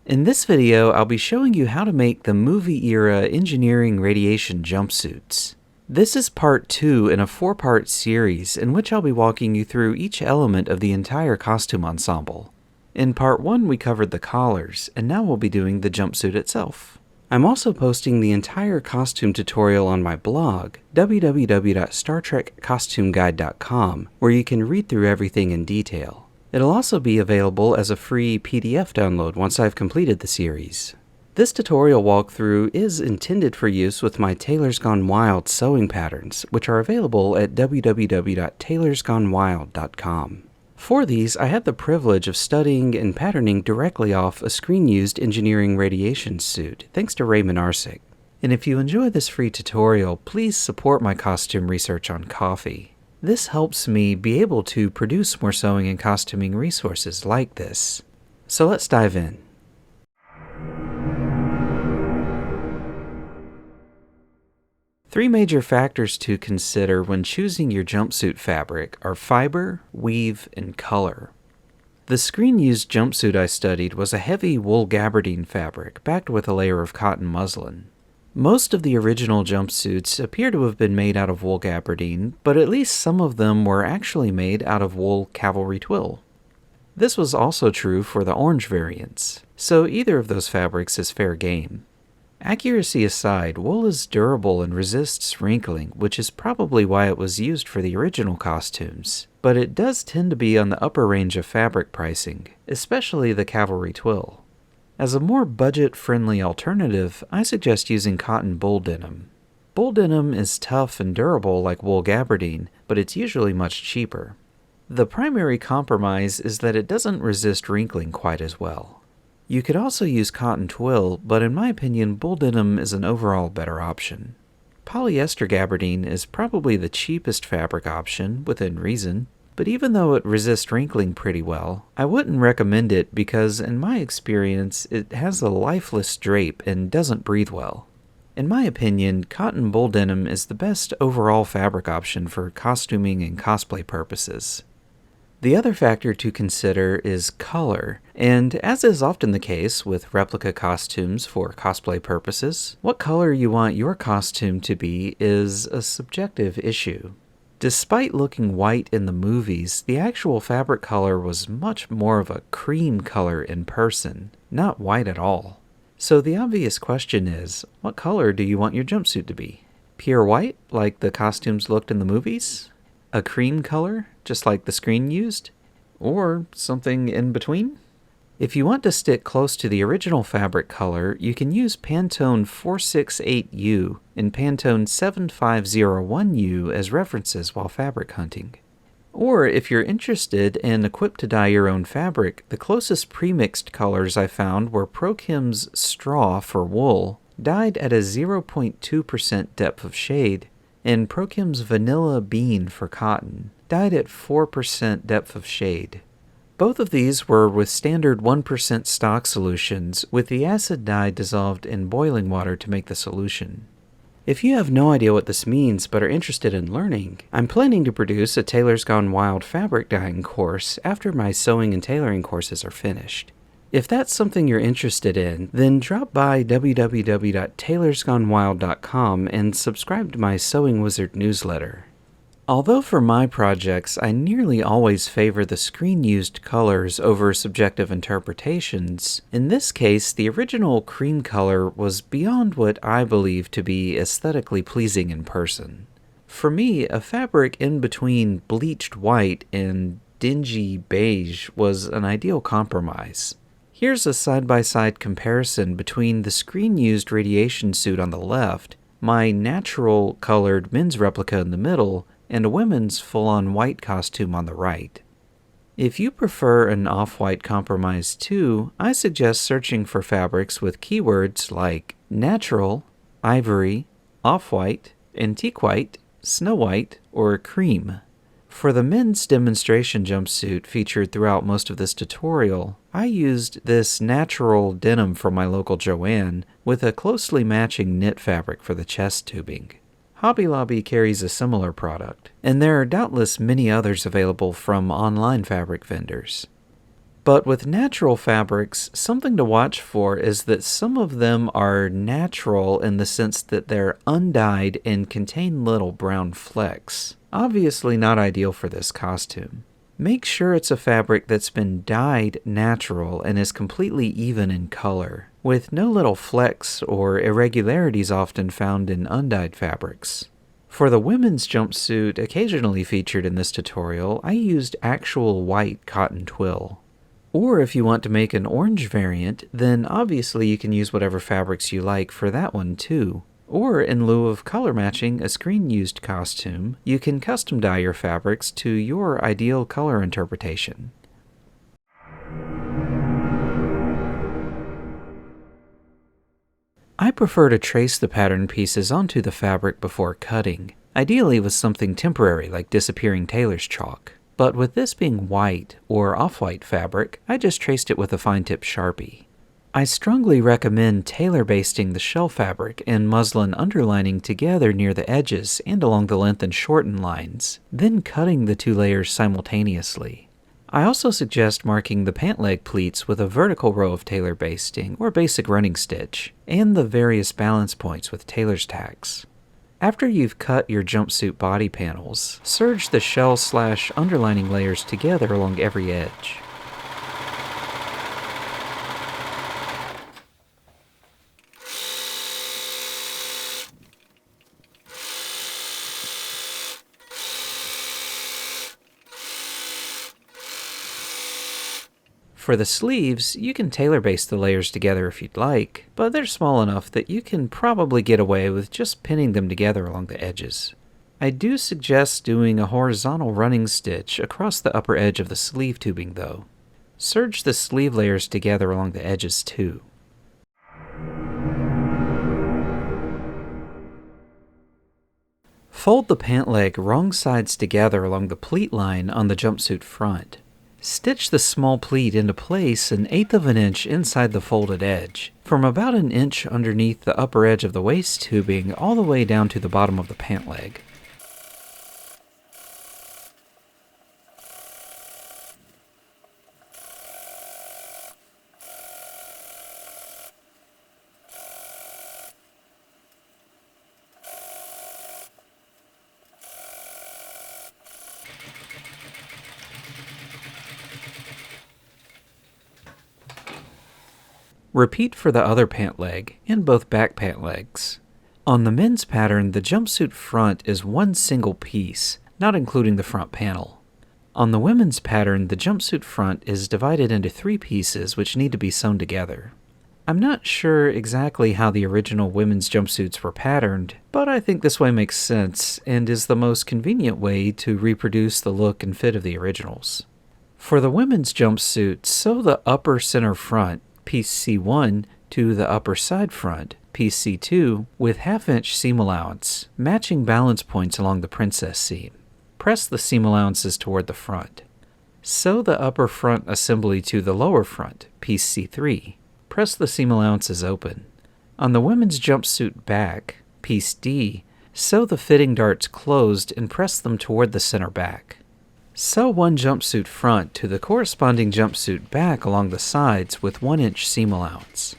In this video, I'll be showing you how to make the movie-era engineering radiation jumpsuits. This is part 2 in a 4-part series in which I'll be walking you through each element of the entire costume ensemble. In part 1 we covered the collars, and now we'll be doing the jumpsuit itself. I'm also posting the entire costume tutorial on my blog, www.StarTrekCostumeGuide.com, where you can read through everything in detail. It'll also be available as a free PDF download once I've completed the series. This tutorial walkthrough is intended for use with my Tailors Gone Wild sewing patterns, which are available at www.tailorsgonewild.com. For these, I had the privilege of studying and patterning directly off a screen-used engineering radiation suit, thanks to Raymond Arsick. And if you enjoy this free tutorial, please support my costume research on Ko-fi. This helps me be able to produce more sewing and costuming resources like this. So let's dive in. Three major factors to consider when choosing your jumpsuit fabric are fiber, weave, and color. The screen-used jumpsuit I studied was a heavy wool gabardine fabric backed with a layer of cotton muslin. Most of the original jumpsuits appear to have been made out of wool gabardine, but at least some of them were actually made out of wool cavalry twill. This was also true for the orange variants, so either of those fabrics is fair game. Accuracy aside, wool is durable and resists wrinkling, which is probably why it was used for the original costumes, but it does tend to be on the upper range of fabric pricing, especially the cavalry twill. As a more budget-friendly alternative, I suggest using cotton bull denim. Bull denim is tough and durable like wool gabardine, but it's usually much cheaper. The primary compromise is that it doesn't resist wrinkling quite as well. You could also use cotton twill, but in my opinion, bull denim is an overall better option. Polyester gabardine is probably the cheapest fabric option, within reason, but even though it resists wrinkling pretty well, I wouldn't recommend it because, in my experience, it has a lifeless drape and doesn't breathe well. In my opinion, cotton bull denim is the best overall fabric option for costuming and cosplay purposes. The other factor to consider is color, and as is often the case with replica costumes for cosplay purposes, what color you want your costume to be is a subjective issue. Despite looking white in the movies, the actual fabric color was much more of a cream color in person, not white at all. So the obvious question is, what color do you want your jumpsuit to be? Pure white, like the costumes looked in the movies? A cream color, just like the screen used? Or something in between? If you want to stick close to the original fabric color, you can use Pantone 468U and Pantone 7501U as references while fabric hunting. Or if you're interested and equipped to dye your own fabric, the closest pre-mixed colors I found were Pro-Chem's Straw for wool, dyed at a 0.2% depth of shade, and Pro-Chem's Vanilla Bean for cotton, dyed at 4% depth of shade. Both of these were with standard 1% stock solutions, with the acid dye dissolved in boiling water to make the solution. If you have no idea what this means but are interested in learning, I'm planning to produce a Tailors Gone Wild fabric dyeing course after my sewing and tailoring courses are finished. If that's something you're interested in, then drop by www.tailorsgonewild.com and subscribe to my Sewing Wizard newsletter. Although for my projects, I nearly always favor the screen-used colors over subjective interpretations, in this case, the original cream color was beyond what I believe to be aesthetically pleasing in person. For me, a fabric in between bleached white and dingy beige was an ideal compromise. Here's a side-by-side comparison between the screen-used radiation suit on the left, my natural-colored men's replica in the middle, and a women's full-on white costume on the right. If you prefer an off-white compromise too, I suggest searching for fabrics with keywords like natural, ivory, off-white, antique white, snow white, or cream. For the men's demonstration jumpsuit featured throughout most of this tutorial, I used this natural denim from my local Joann with a closely matching knit fabric for the chest tubing. Hobby Lobby carries a similar product, and there are doubtless many others available from online fabric vendors. But with natural fabrics, something to watch for is that some of them are natural in the sense that they're undyed and contain little brown flecks. Obviously not ideal for this costume. Make sure it's a fabric that's been dyed natural and is completely even in color, with no little flecks or irregularities often found in undyed fabrics. For the women's jumpsuit occasionally featured in this tutorial, I used actual white cotton twill. Or if you want to make an orange variant, then obviously you can use whatever fabrics you like for that one too. Or in lieu of color matching a screen-used costume, you can custom dye your fabrics to your ideal color interpretation. I prefer to trace the pattern pieces onto the fabric before cutting, ideally with something temporary like disappearing tailor's chalk. But with this being white or off-white fabric, I just traced it with a fine-tip Sharpie. I strongly recommend tailor basting the shell fabric and muslin underlining together near the edges and along the length and shorten lines, then cutting the two layers simultaneously. I also suggest marking the pant leg pleats with a vertical row of tailor basting or basic running stitch, and the various balance points with tailor's tacks. After you've cut your jumpsuit body panels, serge the shell/underlining layers together along every edge. For the sleeves, you can tailor baste the layers together if you'd like, but they're small enough that you can probably get away with just pinning them together along the edges. I do suggest doing a horizontal running stitch across the upper edge of the sleeve tubing though. Serge the sleeve layers together along the edges too. Fold the pant leg wrong sides together along the pleat line on the jumpsuit front. Stitch the small pleat into place 1/8 of an inch inside the folded edge, from about an inch underneath the upper edge of the waist tubing all the way down to the bottom of the pant leg. Repeat for the other pant leg and both back pant legs. On the men's pattern, the jumpsuit front is one single piece, not including the front panel. On the women's pattern, the jumpsuit front is divided into 3 pieces which need to be sewn together. I'm not sure exactly how the original women's jumpsuits were patterned, but I think this way makes sense and is the most convenient way to reproduce the look and fit of the originals. For the women's jumpsuit, sew the upper center front, piece C1, to the upper side front, piece C2, with 1/2 inch seam allowance, matching balance points along the princess seam. Press the seam allowances toward the front. Sew the upper front assembly to the lower front, piece C3. Press the seam allowances open. On the women's jumpsuit back, piece D, sew the fitting darts closed and press them toward the center back. Sew one jumpsuit front to the corresponding jumpsuit back along the sides with 1 inch seam allowance.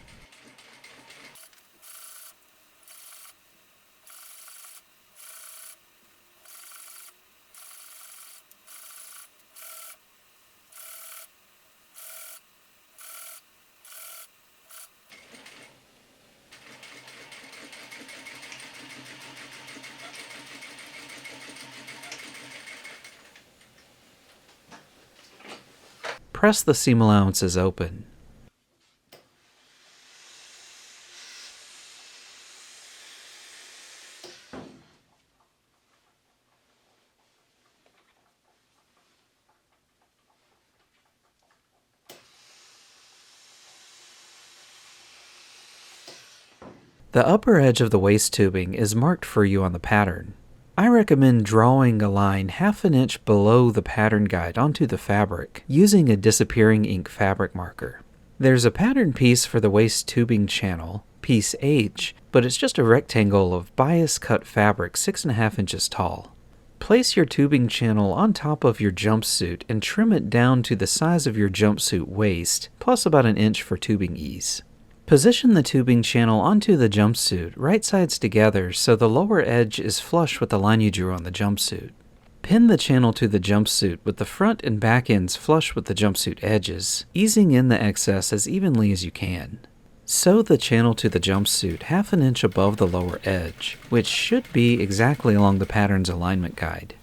Press the seam allowances open. The upper edge of the waist tubing is marked for you on the pattern. I recommend drawing a line 1/2 inch below the pattern guide onto the fabric using a disappearing ink fabric marker. There's a pattern piece for the waist tubing channel, piece H, but it's just a rectangle of bias cut fabric 6.5 inches tall. Place your tubing channel on top of your jumpsuit and trim it down to the size of your jumpsuit waist, plus about an inch for tubing ease. Position the tubing channel onto the jumpsuit, right sides together, so the lower edge is flush with the line you drew on the jumpsuit. Pin the channel to the jumpsuit with the front and back ends flush with the jumpsuit edges, easing in the excess as evenly as you can. Sew the channel to the jumpsuit half an inch above the lower edge, which should be exactly along the pattern's alignment guide.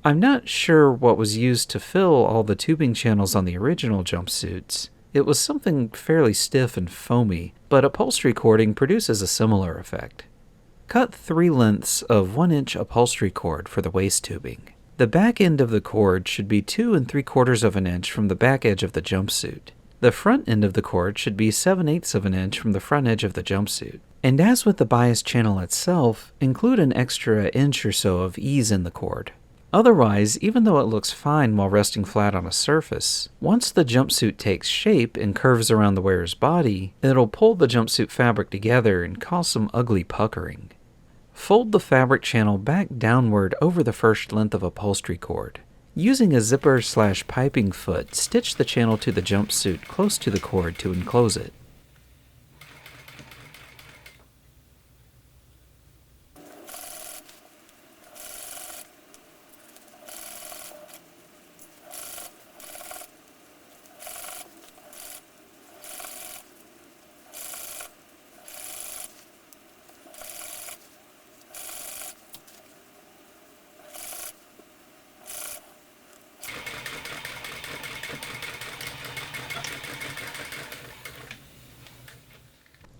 I'm not sure what was used to fill all the tubing channels on the original jumpsuits. It was something fairly stiff and foamy, but upholstery cording produces a similar effect. Cut 3 lengths of 1-inch upholstery cord for the waist tubing. The back end of the cord should be 2 3/4 of an inch from the back edge of the jumpsuit. The front end of the cord should be 7/8 of an inch from the front edge of the jumpsuit. And as with the bias channel itself, include an extra inch or so of ease in the cord. Otherwise, even though it looks fine while resting flat on a surface, once the jumpsuit takes shape and curves around the wearer's body, it'll pull the jumpsuit fabric together and cause some ugly puckering. Fold the fabric channel back downward over the first length of upholstery cord. Using a zipper/piping foot, stitch the channel to the jumpsuit close to the cord to enclose it.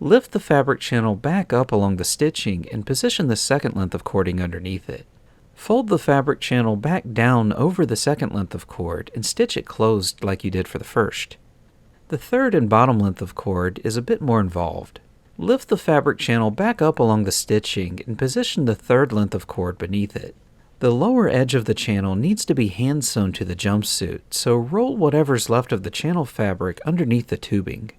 Lift the fabric channel back up along the stitching and position the second length of cording underneath it. Fold the fabric channel back down over the second length of cord and stitch it closed like you did for the first. The third and bottom length of cord is a bit more involved. Lift the fabric channel back up along the stitching and position the third length of cord beneath it. The lower edge of the channel needs to be hand sewn to the jumpsuit, so roll whatever's left of the channel fabric underneath the tubing.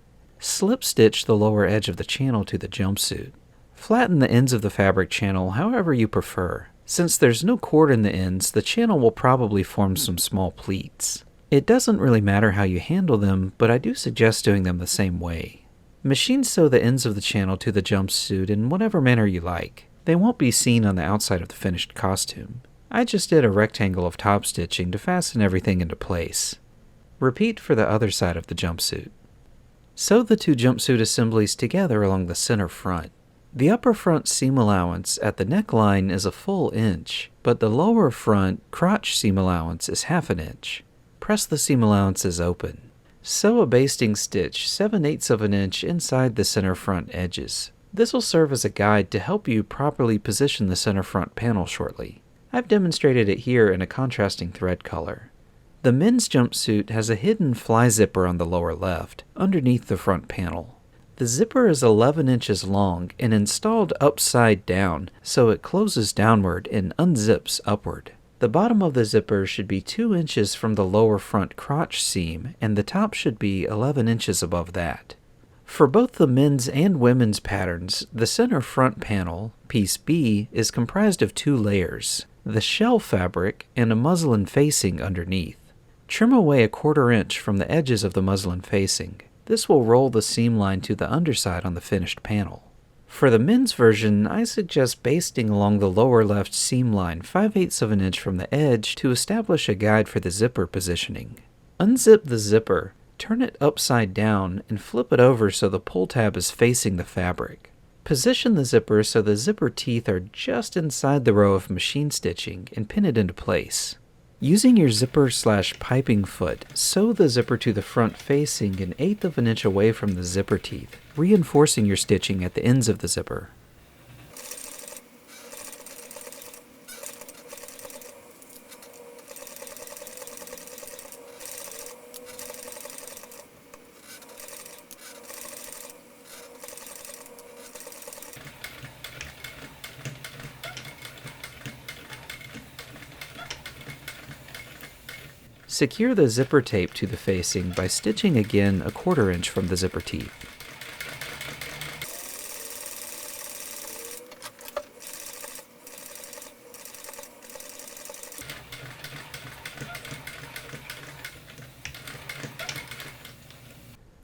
Slip stitch the lower edge of the channel to the jumpsuit. Flatten the ends of the fabric channel however you prefer. Since there's no cord in the ends, the channel will probably form some small pleats. It doesn't really matter how you handle them, but I do suggest doing them the same way. Machine sew the ends of the channel to the jumpsuit in whatever manner you like. They won't be seen on the outside of the finished costume. I just did a rectangle of top stitching to fasten everything into place. Repeat for the other side of the jumpsuit. Sew the two jumpsuit assemblies together along the center front. The upper front seam allowance at the neckline is a full inch, but the lower front crotch seam allowance is half an inch. Press the seam allowances open. Sew a basting stitch 7/8 of an inch inside the center front edges. This will serve as a guide to help you properly position the center front panel shortly. I've demonstrated it here in a contrasting thread color. The men's jumpsuit has a hidden fly zipper on the lower left, underneath the front panel. The zipper is 11 inches long and installed upside down, so it closes downward and unzips upward. The bottom of the zipper should be 2 inches from the lower front crotch seam, and the top should be 11 inches above that. For both the men's and women's patterns, the center front panel, piece B, is comprised of 2 layers, the shell fabric and a muslin facing underneath. Trim away 1/4 inch from the edges of the muslin facing. This will roll the seam line to the underside on the finished panel. For the men's version, I suggest basting along the lower left seam line 5/8 of an inch from the edge to establish a guide for the zipper positioning. Unzip the zipper, turn it upside down, and flip it over so the pull tab is facing the fabric. Position the zipper so the zipper teeth are just inside the row of machine stitching and pin it into place. Using your zipper/piping foot, sew the zipper to the front facing 1/8 of an inch away from the zipper teeth, reinforcing your stitching at the ends of the zipper. Secure the zipper tape to the facing by stitching again 1/4 inch from the zipper teeth.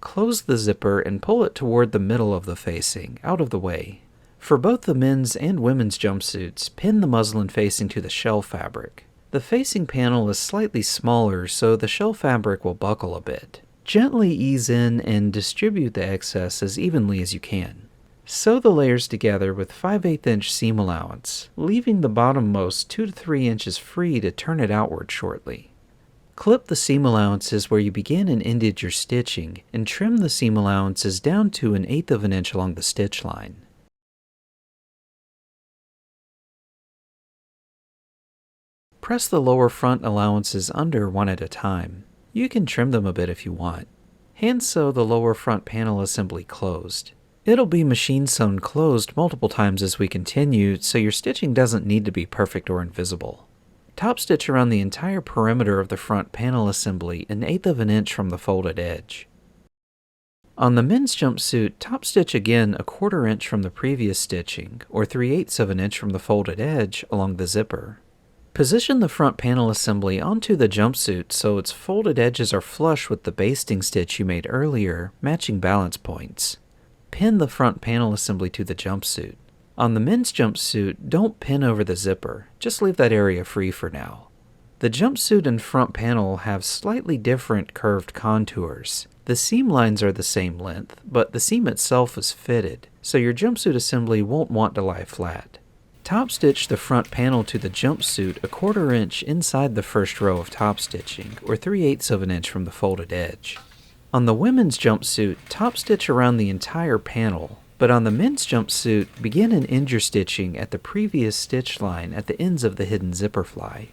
Close the zipper and pull it toward the middle of the facing, out of the way. For both the men's and women's jumpsuits, pin the muslin facing to the shell fabric. The facing panel is slightly smaller, so the shell fabric will buckle a bit. Gently ease in and distribute the excess as evenly as you can. Sew the layers together with 5/8 inch seam allowance, leaving the bottommost 2 to 3 inches free to turn it outward shortly. Clip the seam allowances where you began and ended your stitching, and trim the seam allowances down to 1/8 of an inch along the stitch line. Press the lower front allowances under one at a time. You can trim them a bit if you want. Hand sew the lower front panel assembly closed. It'll be machine sewn closed multiple times as we continue, so your stitching doesn't need to be perfect or invisible. Top stitch around the entire perimeter of the front panel assembly 1/8 of an inch from the folded edge. On the men's jumpsuit, top stitch again 1/4 inch from the previous stitching, or 3/8 of an inch from the folded edge along the zipper. Position the front panel assembly onto the jumpsuit so its folded edges are flush with the basting stitch you made earlier, matching balance points. Pin the front panel assembly to the jumpsuit. On the men's jumpsuit, don't pin over the zipper, just leave that area free for now. The jumpsuit and front panel have slightly different curved contours. The seam lines are the same length, but the seam itself is fitted, so your jumpsuit assembly won't want to lie flat. Top stitch the front panel to the jumpsuit 1/4 inch inside the first row of top stitching, or 3/8 of an inch from the folded edge. On the women's jumpsuit, top stitch around the entire panel, but on the men's jumpsuit, begin and end your stitching at the previous stitch line at the ends of the hidden zipper fly.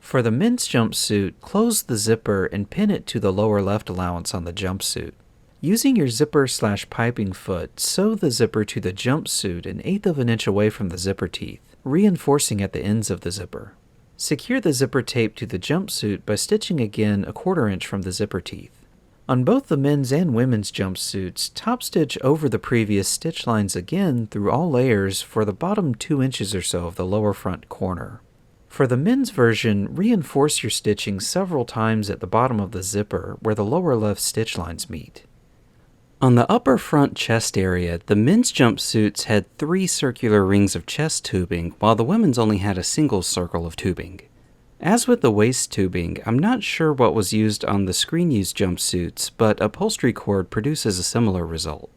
For the men's jumpsuit, close the zipper and pin it to the lower left allowance on the jumpsuit. Using your zipper/piping foot, sew the zipper to the jumpsuit 1/8 of an inch away from the zipper teeth, reinforcing at the ends of the zipper. Secure the zipper tape to the jumpsuit by stitching again 1/4 inch from the zipper teeth. On both the men's and women's jumpsuits, top stitch over the previous stitch lines again through all layers for the bottom 2 inches or so of the lower front corner. For the men's version, reinforce your stitching several times at the bottom of the zipper where the lower left stitch lines meet. On the upper front chest area, the men's jumpsuits had 3 circular rings of chest tubing, while the women's only had a single circle of tubing. As with the waist tubing, I'm not sure what was used on the screen-used jumpsuits, but upholstery cord produces a similar result.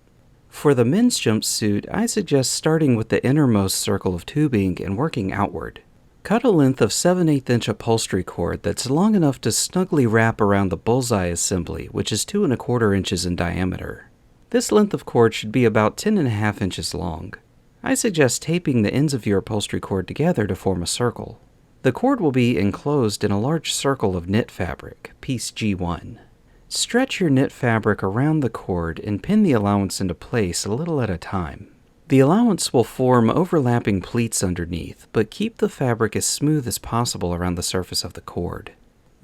For the men's jumpsuit, I suggest starting with the innermost circle of tubing and working outward. Cut a length of 7/8 inch upholstery cord that's long enough to snugly wrap around the bullseye assembly, which is 2 1/4 inches in diameter. This length of cord should be about 10 1/2 inches long. I suggest taping the ends of your upholstery cord together to form a circle. The cord will be enclosed in a large circle of knit fabric, piece G1. Stretch your knit fabric around the cord and pin the allowance into place a little at a time. The allowance will form overlapping pleats underneath, but keep the fabric as smooth as possible around the surface of the cord.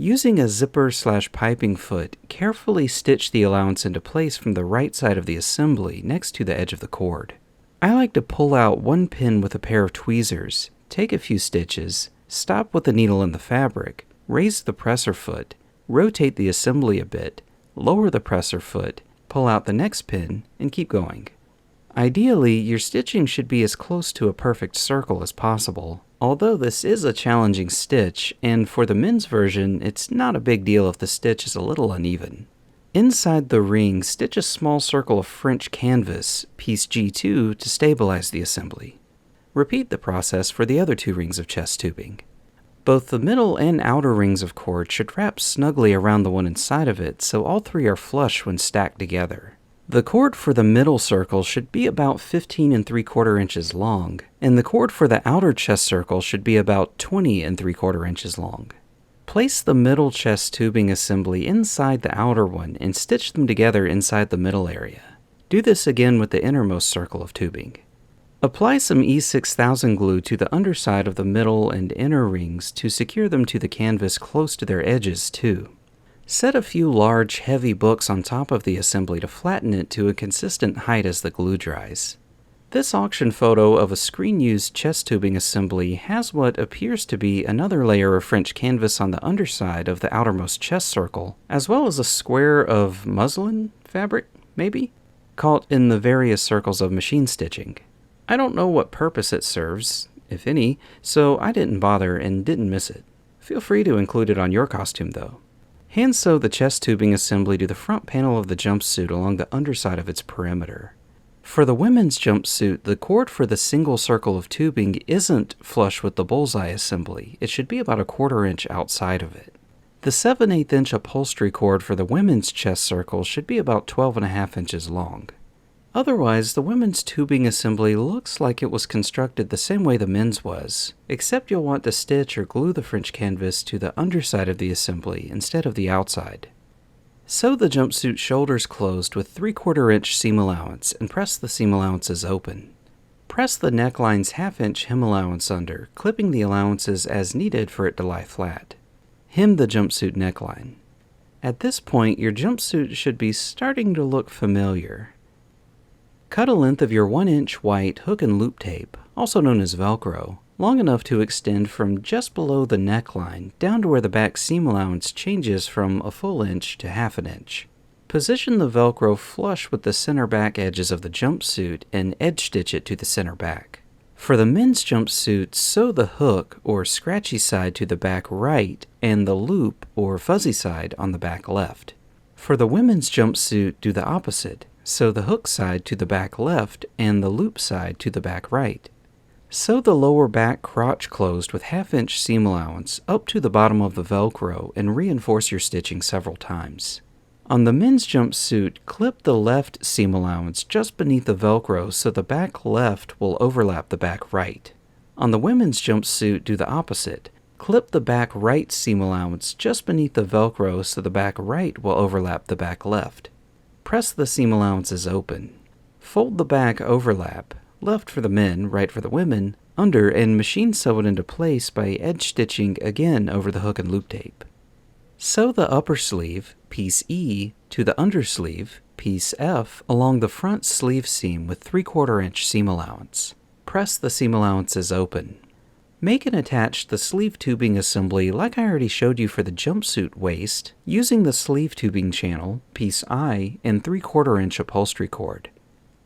Using a zipper/piping foot, carefully stitch the allowance into place from the right side of the assembly next to the edge of the cord. I like to pull out one pin with a pair of tweezers, take a few stitches, stop with the needle in the fabric, raise the presser foot, rotate the assembly a bit, lower the presser foot, pull out the next pin, and keep going. Ideally, your stitching should be as close to a perfect circle as possible, although this is a challenging stitch, and for the men's version, it's not a big deal if the stitch is a little uneven. Inside the ring, stitch a small circle of French canvas, piece G2, to stabilize the assembly. Repeat the process for the other 2 rings of chest tubing. Both the middle and outer rings of cord should wrap snugly around the one inside of it so all 3 are flush when stacked together. The cord for the middle circle should be about 15 3/4 inches long, and the cord for the outer chest circle should be about 20 3/4 inches long. Place the middle chest tubing assembly inside the outer one and stitch them together inside the middle area. Do this again with the innermost circle of tubing. Apply some E6000 glue to the underside of the middle and inner rings to secure them to the canvas close to their edges too. Set a few large, heavy books on top of the assembly to flatten it to a consistent height as the glue dries. This auction photo of a screen-used chest tubing assembly has what appears to be another layer of French canvas on the underside of the outermost chest circle, as well as a square of muslin fabric, maybe, caught in the various circles of machine stitching. I don't know what purpose it serves, if any, so I didn't bother and didn't miss it. Feel free to include it on your costume, though. Hand sew the chest tubing assembly to the front panel of the jumpsuit along the underside of its perimeter. For the women's jumpsuit, the cord for the single circle of tubing isn't flush with the bullseye assembly. It should be about 1/4 inch outside of it. The 7/8 inch upholstery cord for the women's chest circle should be about 12.5 inches long. Otherwise, the women's tubing assembly looks like it was constructed the same way the men's was, except you'll want to stitch or glue the French canvas to the underside of the assembly instead of the outside. Sew the jumpsuit shoulders closed with 3/4 inch seam allowance and press the seam allowances open. Press the neckline's 1/2 inch hem allowance under, clipping the allowances as needed for it to lie flat. Hem the jumpsuit neckline. At this point, your jumpsuit should be starting to look familiar. Cut a length of your 1 inch white hook and loop tape, also known as Velcro, long enough to extend from just below the neckline down to where the back seam allowance changes from a full inch to 1/2 inch. Position the Velcro flush with the center back edges of the jumpsuit and edge stitch it to the center back. For the men's jumpsuit, sew the hook or scratchy side to the back right and the loop or fuzzy side on the back left. For the women's jumpsuit, do the opposite. Sew the hook side to the back left and the loop side to the back right. Sew the lower back crotch closed with 1/2 inch seam allowance up to the bottom of the Velcro and reinforce your stitching several times. On the men's jumpsuit, clip the left seam allowance just beneath the Velcro so the back left will overlap the back right. On the women's jumpsuit, do the opposite. Clip the back right seam allowance just beneath the Velcro so the back right will overlap the back left. Press the seam allowances open. Fold the back overlap, left for the men, right for the women, under and machine sew it into place by edge stitching again over the hook and loop tape. Sew the upper sleeve, piece E, to the undersleeve, piece F, along the front sleeve seam with 3/4 inch seam allowance. Press the seam allowances open. Make and attach the sleeve tubing assembly like I already showed you for the jumpsuit waist, using the sleeve tubing channel, piece I, and 3/4 inch upholstery cord.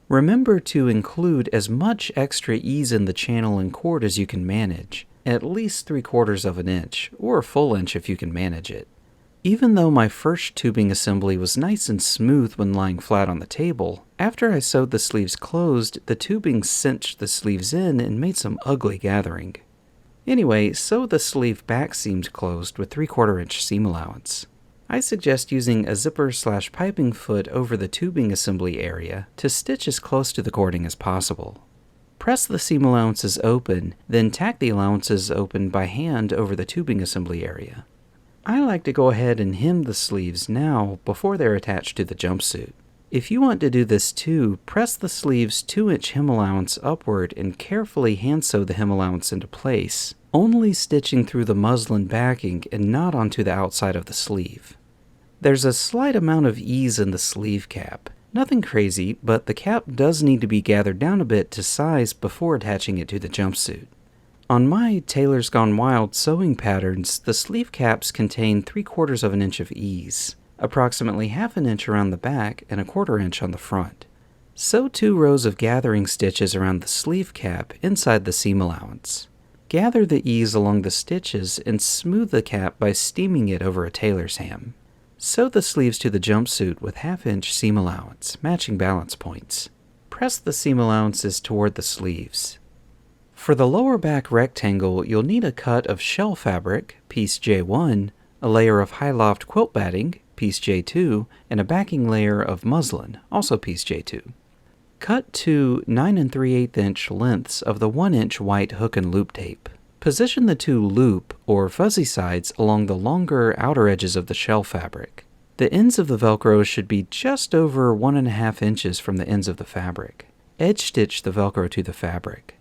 Remember to include as much extra ease in the channel and cord as you can manage, at least 3/4 of an inch, or a full inch if you can manage it. Even though my first tubing assembly was nice and smooth when lying flat on the table, after I sewed the sleeves closed, the tubing cinched the sleeves in and made some ugly gathering. Anyway, sew the sleeve back seams closed with 3/4 inch seam allowance. I suggest using a zipper/piping foot over the tubing assembly area to stitch as close to the cording as possible. Press the seam allowances open, then tack the allowances open by hand over the tubing assembly area. I like to go ahead and hem the sleeves now before they're attached to the jumpsuit. If you want to do this too, press the sleeve's 2 inch hem allowance upward and carefully hand sew the hem allowance into place. only stitching through the muslin backing and not onto the outside of the sleeve. There's a slight amount of ease in the sleeve cap. Nothing crazy, but the cap does need to be gathered down a bit to size before attaching it to the jumpsuit. On my Tailor's Gone Wild sewing patterns, the sleeve caps contain 3/4 of an inch of ease, approximately 1/2 inch around the back and 1/4 inch on the front. Sew 2 rows of gathering stitches around the sleeve cap inside the seam allowance. Gather the ease along the stitches and smooth the cap by steaming it over a tailor's ham. Sew the sleeves to the jumpsuit with 1/2 inch seam allowance, matching balance points. Press the seam allowances toward the sleeves. For the lower back rectangle, you'll need a cut of shell fabric, piece J1, a layer of high loft quilt batting, piece J2, and a backing layer of muslin, also piece J2. Cut 2 9 3/8 inch lengths of the 1 inch white hook and loop tape. Position the 2 loop or fuzzy sides along the longer outer edges of the shell fabric. The ends of the Velcro should be just over 1.5 inches from the ends of the fabric. Edge stitch the Velcro to the fabric.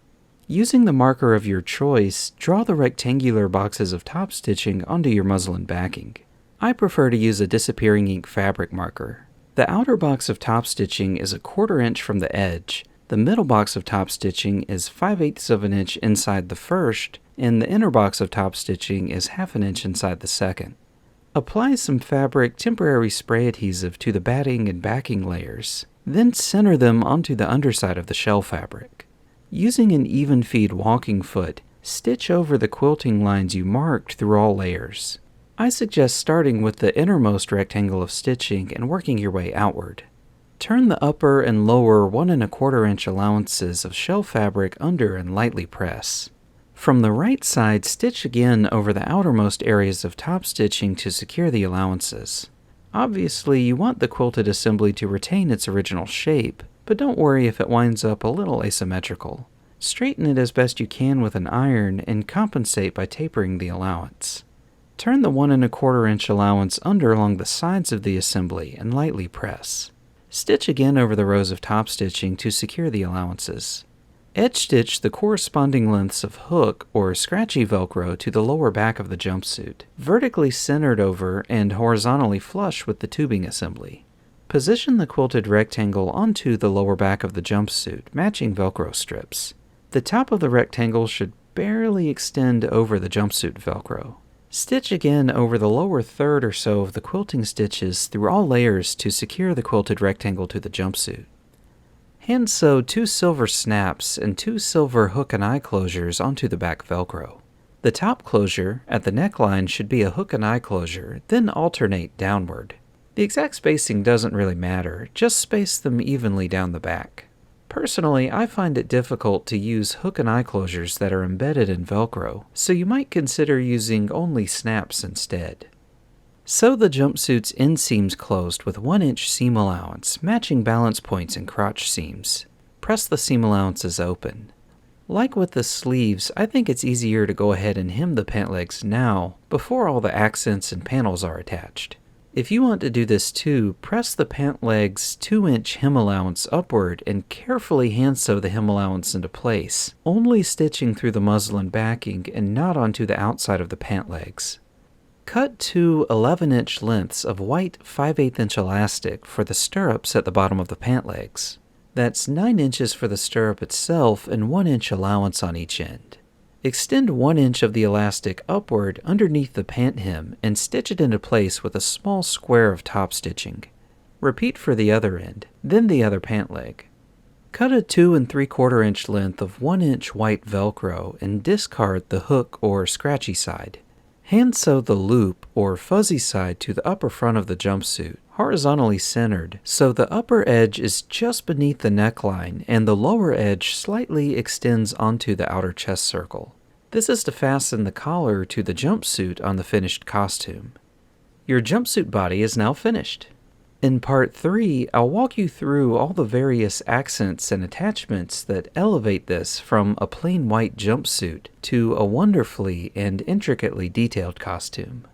Using the marker of your choice, draw the rectangular boxes of top stitching onto your muslin backing. I prefer to use a disappearing ink fabric marker. The outer box of top stitching is 1/4 inch from the edge, the middle box of top stitching is 5/8 of an inch inside the first, and the inner box of top stitching is 1/2 inch inside the second. Apply some fabric temporary spray adhesive to the batting and backing layers, then center them onto the underside of the shell fabric. Using an even feed walking foot, stitch over the quilting lines you marked through all layers. I suggest starting with the innermost rectangle of stitching and working your way outward. Turn the upper and lower 1 1/4 inch allowances of shell fabric under and lightly press. From the right side, stitch again over the outermost areas of top stitching to secure the allowances. Obviously, you want the quilted assembly to retain its original shape, but don't worry if it winds up a little asymmetrical. Straighten it as best you can with an iron and compensate by tapering the allowance. Turn the 1 1/4 inch allowance under along the sides of the assembly and lightly press. Stitch again over the rows of top stitching to secure the allowances. Edge stitch the corresponding lengths of hook or scratchy Velcro to the lower back of the jumpsuit, vertically centered over and horizontally flush with the tubing assembly. Position the quilted rectangle onto the lower back of the jumpsuit, matching Velcro strips. The top of the rectangle should barely extend over the jumpsuit Velcro. Stitch again over the lower third or so of the quilting stitches through all layers to secure the quilted rectangle to the jumpsuit. Hand sew 2 silver snaps and 2 silver hook and eye closures onto the back Velcro. The top closure at the neckline should be a hook and eye closure, then alternate downward. The exact spacing doesn't really matter, just space them evenly down the back. Personally, I find it difficult to use hook and eye closures that are embedded in Velcro, so you might consider using only snaps instead. Sew the jumpsuit's inseams closed with 1 inch seam allowance, matching balance points and crotch seams. Press the seam allowances open. Like with the sleeves, I think it's easier to go ahead and hem the pant legs now, before all the accents and panels are attached. If you want to do this too, press the pant leg's 2 inch hem allowance upward and carefully hand sew the hem allowance into place, only stitching through the muslin backing and not onto the outside of the pant legs. Cut 2 11 inch lengths of white 5/8 inch elastic for the stirrups at the bottom of the pant legs. That's 9 inches for the stirrup itself and 1 inch allowance on each end. Extend 1 inch of the elastic upward underneath the pant hem and stitch it into place with a small square of top stitching. Repeat for the other end, then the other pant leg. Cut a 2 3/4 inch length of 1 inch white Velcro and discard the hook or scratchy side. Hand sew the loop or fuzzy side to the upper front of the jumpsuit, horizontally centered, so the upper edge is just beneath the neckline and the lower edge slightly extends onto the outer chest circle. This is to fasten the collar to the jumpsuit on the finished costume. Your jumpsuit body is now finished. In part 3, I'll walk you through all the various accents and attachments that elevate this from a plain white jumpsuit to a wonderfully and intricately detailed costume.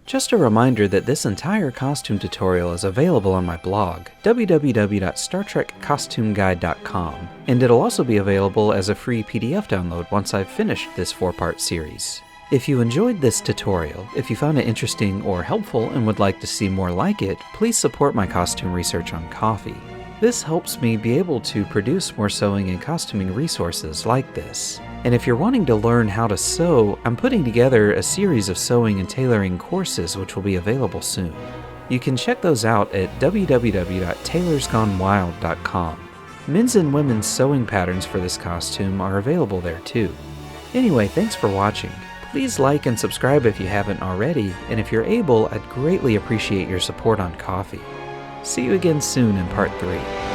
Just a reminder that this entire costume tutorial is available on my blog, www.StarTrekCostumeGuide.com, and it'll also be available as a free PDF download once I've finished this 4-part series. If you enjoyed this tutorial, if you found it interesting or helpful and would like to see more like it, please support my costume research on Ko-fi. This helps me be able to produce more sewing and costuming resources like this. And if you're wanting to learn how to sew, I'm putting together a series of sewing and tailoring courses which will be available soon. You can check those out at www.tailorsgonewild.com. Men's and women's sewing patterns for this costume are available there too. Anyway, thanks for watching. Please like and subscribe if you haven't already, and if you're able, I'd greatly appreciate your support on Ko-fi. See you again soon in part 3.